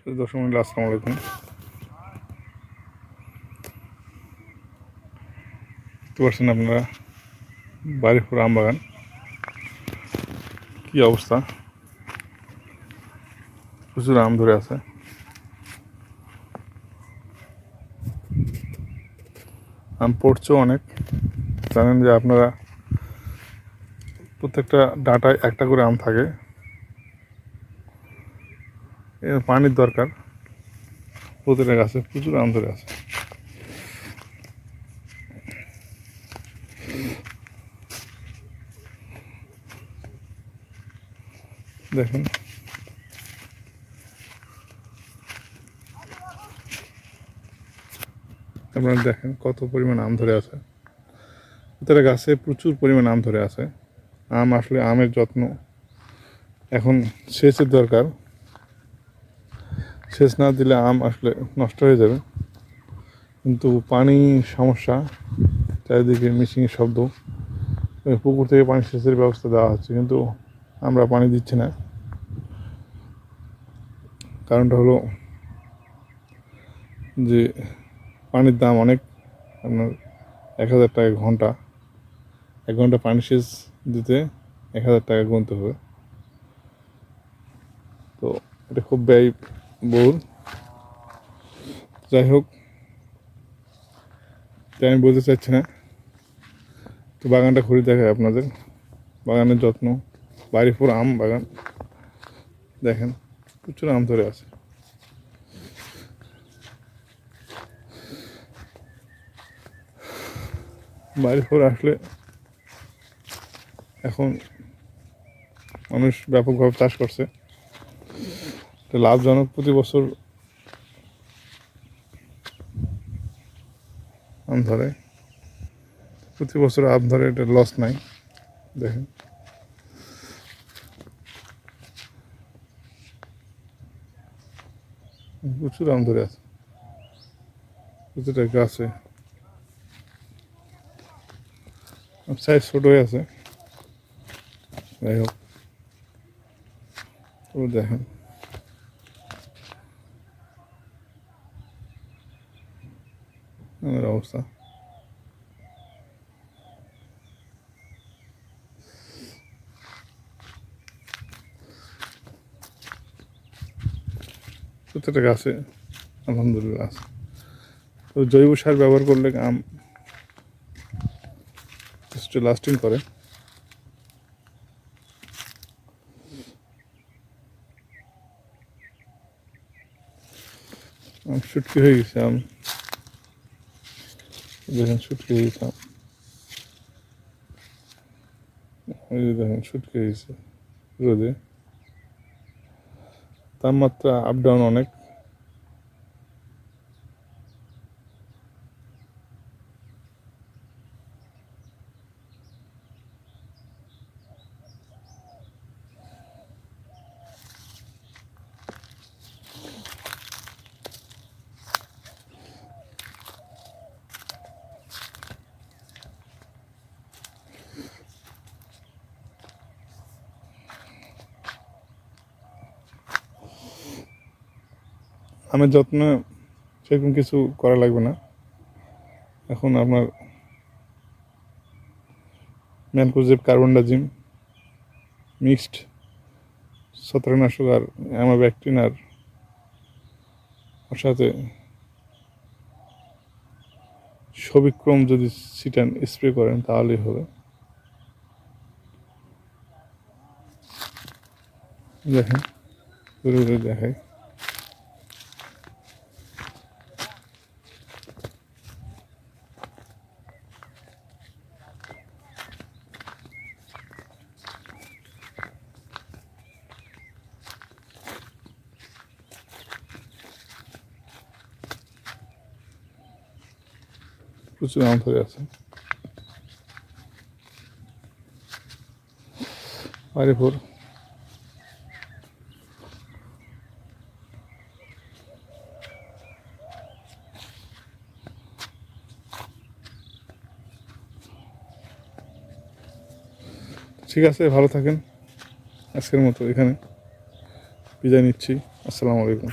দর্শক মন্ডলী, আসসালামু আলাইকুম। দেখতে পাচ্ছেন আপনারা বাড়িপুর আম বাগান কী অবস্থা, প্রচুর আম ধরে আছে। আম পড়ছেও অনেক। জানেন যে আপনারা প্রত্যেকটা ডাঁটায় একটা করে আম থাকে, এর পানির দরকার। প্রতিটা গাছে প্রচুর আম ধরে আছে। দেখেন, আপনারা দেখেন কত পরিমাণ আম ধরে আছে। প্রতিটা গাছে প্রচুর পরিমাণ আম ধরে আছে। আম আসলে আমের যত্ন, এখন সেচের দরকার। সেচ না দিলে আম আসলে নষ্ট হয়ে যাবে। কিন্তু পানি সমস্যা, চারিদিকে মেশিনের শব্দ। পুকুর থেকে পানি সেচের ব্যবস্থা দেওয়া হচ্ছে, কিন্তু আমরা পানি দিচ্ছি না। কারণটা হলো যে পানির দাম অনেক। আপনার 1000 টাকা ঘন্টা, 1 ঘন্টা পানি সেচ দিতে 1000 টাকা গুনতে হবে। তো এটা খুব ব্যয়বহুল। যাই হোক, তাই আমি বলতে চাচ্ছি না। তো বাগানটা ঘুরে দেখায় আপনাদের। বাগানের যত্ন, বাড়িপুর আম বাগান দেখেন, প্রচুর আম ধরে আছে। বাড়িপুর আসলে এখন মানুষ ব্যাপকভাবে চাষ করছে, এটা লাভজনক। প্রতি বছর আম ধরে, প্রতি বছর আম ধরে, এটা লস নাই। দেখেন, প্রচুর আম ধরে আছে প্রতিটা গাছে। সাইজ ছোট হয়ে আছে, যাই হোক। তো দেখেন আমার অবস্থা। প্রত্যেকটা গাছে আলহামদুলিল্লাহ আছে। তো জৈব সার ব্যবহার করলে আম কিছুটা লাস্টিং করে। আম শুটকি হয়ে গেছে। আম দেখেন, শুটকি হয়ে গেছে আম। এই যে দেখেন, শুটকি হয়ে গেছে রোদে। তাপমাত্রা আপ ডাউন অনেক। আমের যত্ন সেরকম কিছু করা লাগবে না। এখন আপনার ম্যানকোজেব, কার্বনডাজিম মিক্সড ছত্রাকনাশক আর অ্যামাব্যাক্টিন, আর ওর সাথে সবিক্রম যদি সিটান স্প্রে করেন তাহলেই হবে। দেখেন, ঘুরে ঘুরে দেখাই। প্রচুর আম ধরে আছে বাড়িপুর। ঠিক আছে, ভালো থাকেন। আজকের মতো এখানে বিদায় নিচ্ছি। আসসালামু আলাইকুম।